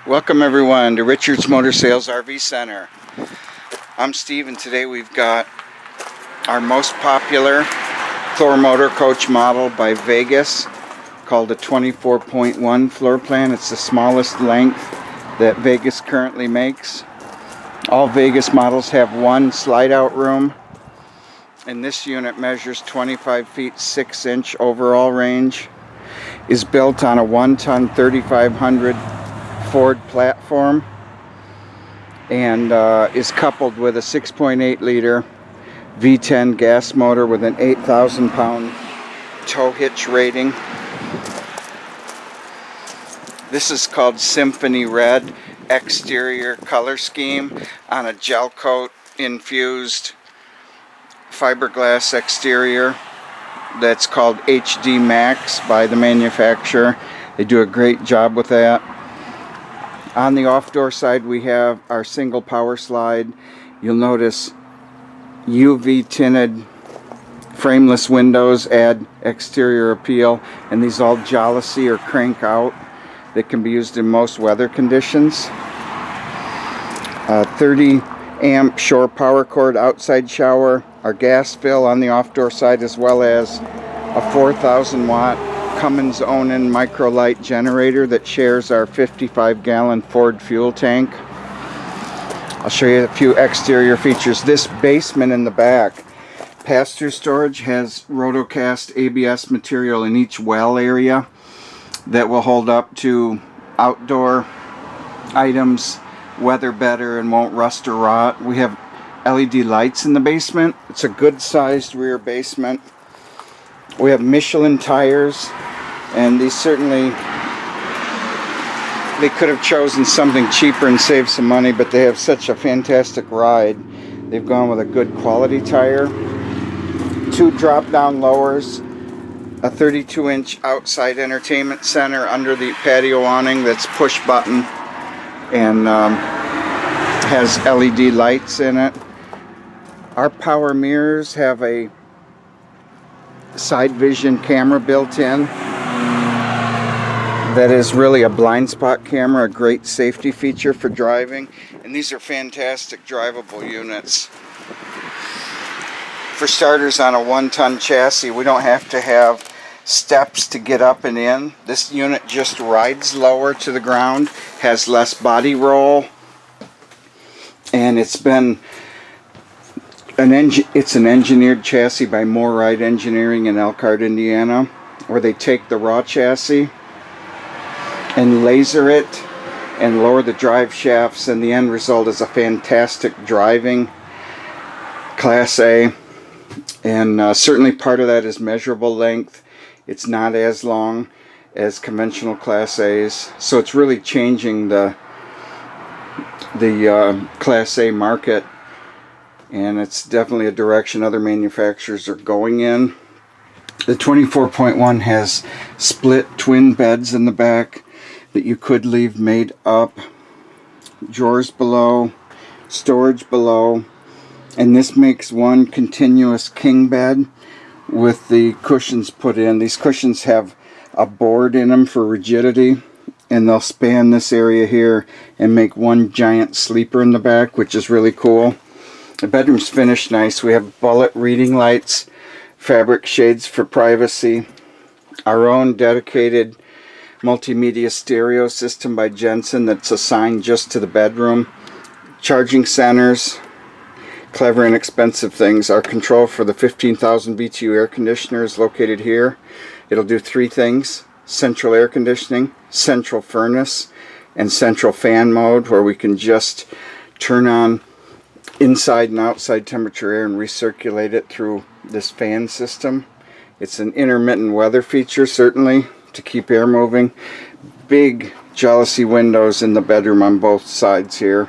Welcome everyone to Richard's Motor Sales RV Center. I'm Steve, and today we've got our most popular Thor motor coach model by Vegas, called a 24.1 floor plan. It's the smallest length that Vegas currently makes. All Vegas models have one slide out room, and this unit measures 25 feet 6 inch overall range, is built on a 1-ton 3500 Ford platform, and is coupled with a 6.8 liter V10 gas motor with an 8,000 pound tow hitch rating. This is called Symphony Red exterior color scheme on a gel coat infused fiberglass exterior that's called HD Max by the manufacturer. They do a great job with that. On the off-door side, we have our single power slide. You'll notice UV tinted frameless windows add exterior appeal, and these all jalousie or crank out that can be used in most weather conditions. 30 amp shore power cord outside shower, our gas fill on the off-door side, as well as a 4,000 watt Cummins Onan microlight generator that shares our 55-gallon Ford fuel tank. I'll show you a few exterior features. This basement in the back, pass-through storage, has rotocast ABS material in each well area that will hold up to outdoor items, weather better, and won't rust or rot. We have LED lights in the basement. It's a good sized rear basement. We have Michelin tires, and these certainly, they could have chosen something cheaper and saved some money, but they have such a fantastic ride. They've gone with a good quality tire. 2 drop down lowers, a 32-inch outside entertainment center under the patio awning that's push button and has LED lights in it. Our power mirrors have a side vision camera built in that is really a blind spot camera, a great safety feature for driving, and these are fantastic drivable units. For starters, on a 1-ton chassis, we don't have to have steps to get up and in. This unit just rides lower to the ground, has less body roll, and it's an engineered chassis by Mooride Engineering in Elkhart, Indiana, where they take the raw chassis and laser it and lower the drive shafts, and the end result is a fantastic driving Class A. And certainly part of that is measurable length. It's not as long as conventional Class A's, so it's really changing the Class A market, and it's definitely a direction other manufacturers are going in. The 24.1 has split twin beds in the back that you could leave made up, drawers below, storage below, and this makes one continuous king bed with the cushions put in. These cushions have a board in them for rigidity, and they'll span this area here and make one giant sleeper in the back, which is really cool. The bedroom's finished nice. We have bullet reading lights, fabric shades for privacy, our own dedicated multimedia stereo system by Jensen that's assigned just to the bedroom, charging centers, clever and expensive things. Our control for the 15,000 BTU air conditioner is located here. It'll do 3 things: central air conditioning, central furnace, and central fan mode, where we can just turn on inside and outside temperature air and recirculate it through this fan system. It's an intermittent weather feature, certainly, to keep air moving. Big jalousie windows in the bedroom on both sides here.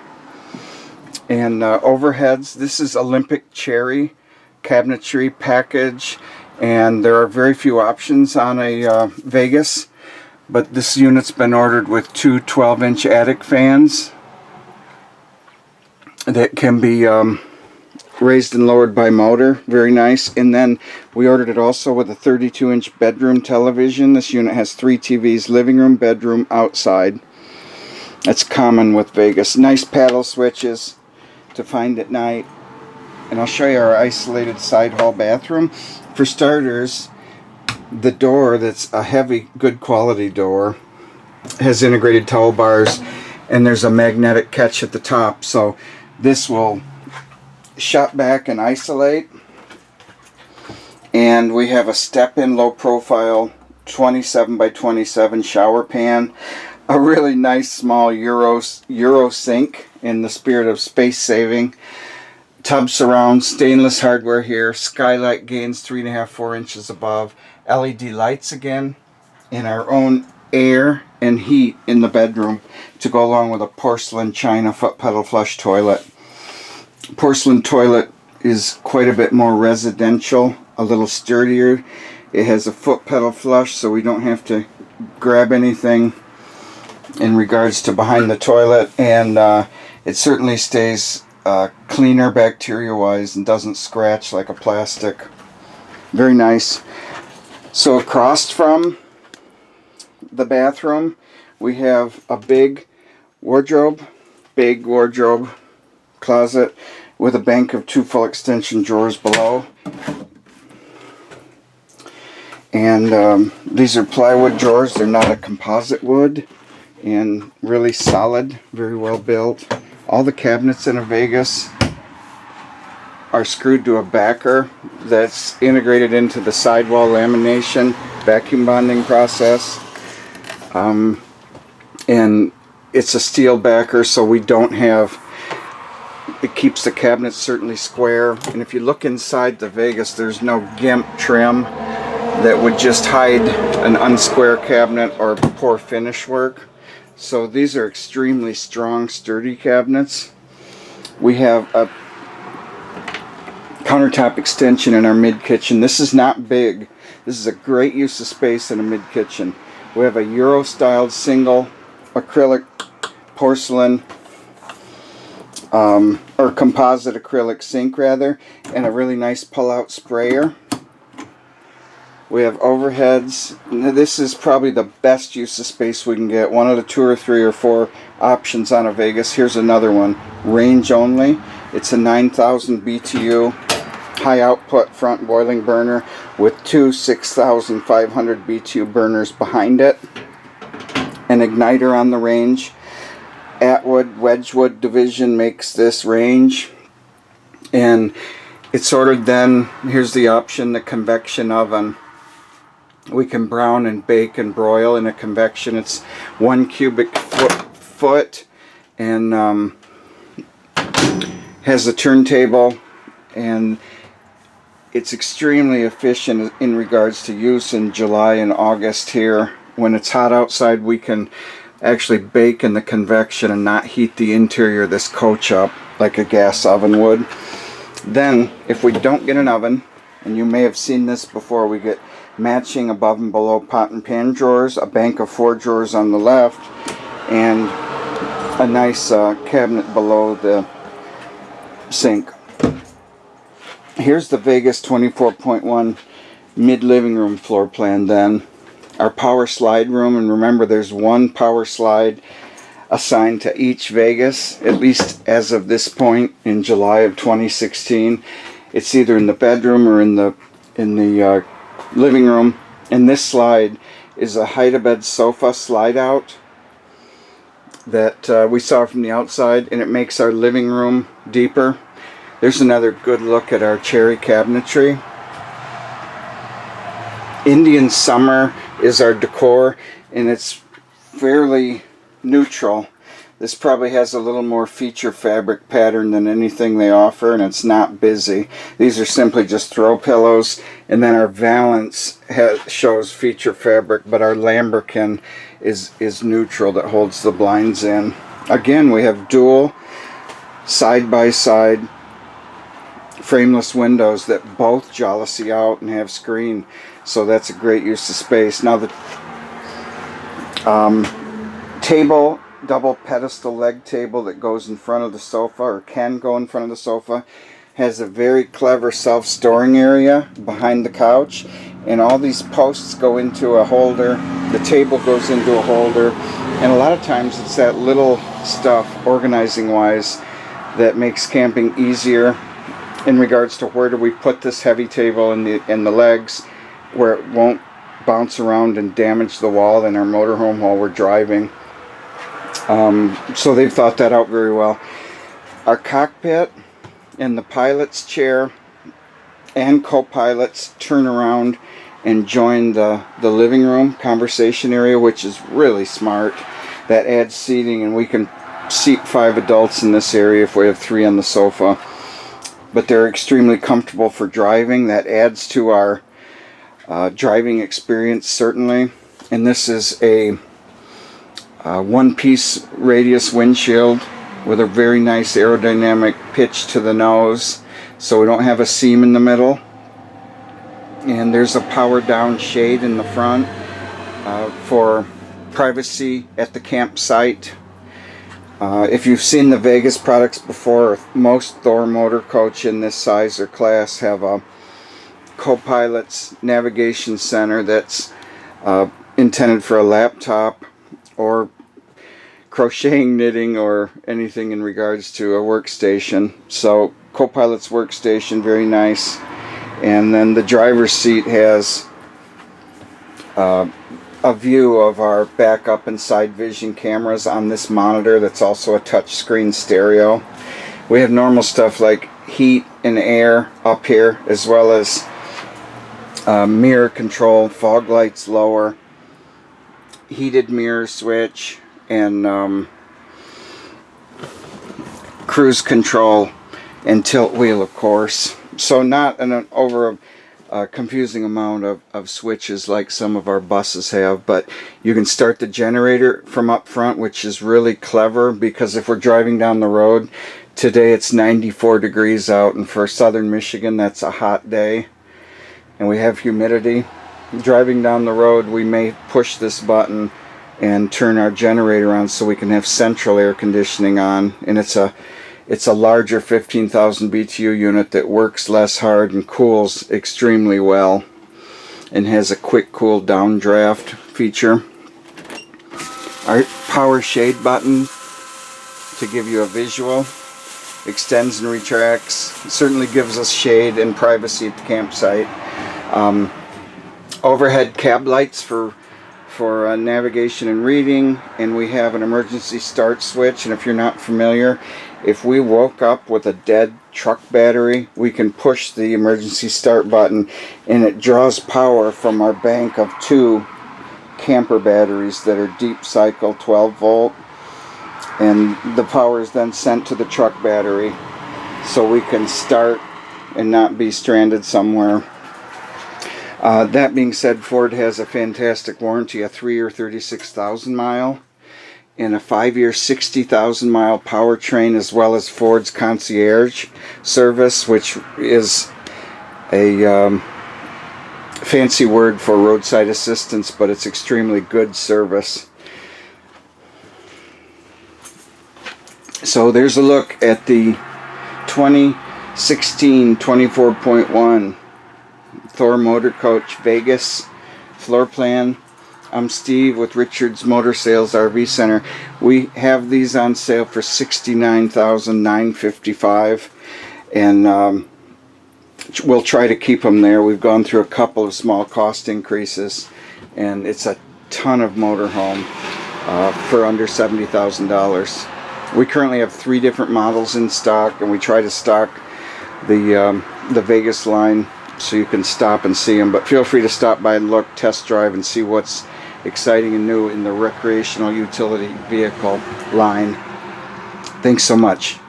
And overheads, this is Olympic cherry cabinetry package, and there are very few options on a Vegas, but this unit's been ordered with 2 12-inch attic fans that can be raised and lowered by motor. Very nice. And then we ordered it also with a 32-inch bedroom television. This unit has 3 TVs, living room, bedroom, outside. That's common with Vegas. Nice paddle switches to find at night. And I'll show you our isolated side hall bathroom. For starters, the door, that's a heavy, good quality door, has integrated towel bars, and there's a magnetic catch at the top, so this will shut back and isolate. And we have a step-in low profile 27 by 27 shower pan, a really nice small Euro sink in the spirit of space saving, tub surround, stainless hardware here, skylight gains 3.5-4 inches above, LED lights again, and our own air and heat in the bedroom to go along with a porcelain china foot pedal flush toilet. Porcelain toilet is quite a bit more residential, a little sturdier. It has a foot pedal flush, so we don't have to grab anything in regards to behind the toilet, and it certainly stays cleaner bacteria wise and doesn't scratch like a plastic. Very nice. So across from the bathroom we have a big wardrobe closet with a bank of 2 full extension drawers below. And these are plywood drawers. They're not a composite wood, and really solid, very well built. All the cabinets in a Vegas are screwed to a backer that's integrated into the sidewall lamination vacuum bonding process. And it's a steel backer, so we don't have, it keeps the cabinets certainly square. And if you look inside the Vegas, there's no gimp trim that would just hide an unsquare cabinet or poor finish work. So these are extremely strong, sturdy cabinets. We have a countertop extension in our mid-kitchen. This is not big. This is a great use of space in a mid-kitchen. We have a Euro-styled single acrylic porcelain or composite acrylic sink rather, and a really nice pull-out sprayer. We have overheads. This is probably the best use of space we can get. One of the 2 or 3 or 4 options on a Vegas. Here's another one. Range only. It's a 9,000 BTU high output front boiling burner with 2 6,500 BTU burners behind it. An igniter on the range. Atwood Wedgwood division makes this range. And it's ordered then, here's the option, the convection oven. We can brown and bake and broil in a convection. It's 1 cubic foot and has a turntable, and it's extremely efficient in regards to use in July and August here. When it's hot outside, we can actually bake in the convection and not heat the interior of this coach up like a gas oven would. Then, if we don't get an oven, and you may have seen this before, we get matching above and below pot and pan drawers, a bank of 4 drawers on the left, and a nice cabinet below the sink. Here's the Vegas 24.1 mid-living room floor plan then. Our power slide room, and remember there's 1 power slide assigned to each Vegas, at least as of this point in July of 2016. It's either in the bedroom or in the living room. And this slide is a hide-a-bed sofa slide out that we saw from the outside, and it makes our living room deeper. There's another good look at our cherry cabinetry. Indian Summer is our decor, and it's fairly neutral. This probably has a little more feature fabric pattern than anything they offer, and it's not busy. These are simply just throw pillows, and then our valance shows feature fabric, but our lambrequin is neutral that holds the blinds in. Again, we have dual side-by-side frameless windows that both jalousie out and have screen, so that's a great use of space. Now the table, double pedestal leg table that goes in front of the sofa, or can go in front of the sofa, has a very clever self-storing area behind the couch, and all these posts go into a holder The table goes into a holder, and a lot of times it's that little stuff, organizing wise, that makes camping easier in regards to where do we put this heavy table in the legs where it won't bounce around and damage the wall in our motorhome while we're driving. So they've thought that out very well. Our cockpit and the pilot's chair and co-pilots turn around and join the living room conversation area, which is really smart. That adds seating, and we can seat 5 adults in this area if we have 3 on the sofa. But they're extremely comfortable for driving. That adds to our driving experience, certainly. And this is a one-piece radius windshield with a very nice aerodynamic pitch to the nose, so we don't have a seam in the middle. And there's a power down shade in the front for privacy at the campsite. If you've seen the Vegas products before, most Thor motor coach in this size or class have a co-pilot's navigation center that's intended for a laptop or crocheting, knitting, or anything in regards to a workstation. So co-pilot's workstation, very nice. And then the driver's seat has a view of our backup and side vision cameras on this monitor that's also a touch screen stereo. We have normal stuff like heat and air up here, as well as mirror control, fog lights lower, heated mirror switch, and cruise control and tilt wheel, of course. So not an over confusing amount of switches like some of our buses have, but you can start the generator from up front, which is really clever, because if we're driving down the road, today it's 94 degrees out, and for southern Michigan that's a hot day and we have humidity. Driving down the road, we may push this button and turn our generator on so we can have central air conditioning on, and it's a larger 15,000 BTU unit that works less hard and cools extremely well, and has a quick cool down draft feature. Our power shade button, to give you a visual, extends and retracts. It certainly gives us shade and privacy at the campsite. Overhead cab lights for navigation and reading, and we have an emergency start switch. And if you're not familiar, if we woke up with a dead truck battery, we can push the emergency start button and it draws power from our bank of 2 camper batteries that are deep cycle 12 volt, and the power is then sent to the truck battery so we can start and not be stranded somewhere. That being said, Ford has a fantastic warranty, a 3-year 36,000 mile and a 5-year 60,000 mile powertrain, as well as Ford's concierge service, which is a fancy word for roadside assistance, but it's extremely good service. So there's a look at the 2016 24.1 Thor Motor Coach Vegas floor plan. I'm Steve with Richard's Motor Sales RV Center. We have these on sale for $69,955, and we'll try to keep them there. We've gone through a couple of small cost increases, and it's a ton of motorhome for under $70,000. We currently have 3 different models in stock, and we try to stock the Vegas line so you can stop and see them. But feel free to stop by and look, test drive, and see what's exciting and new in the recreational utility vehicle line. Thanks so much.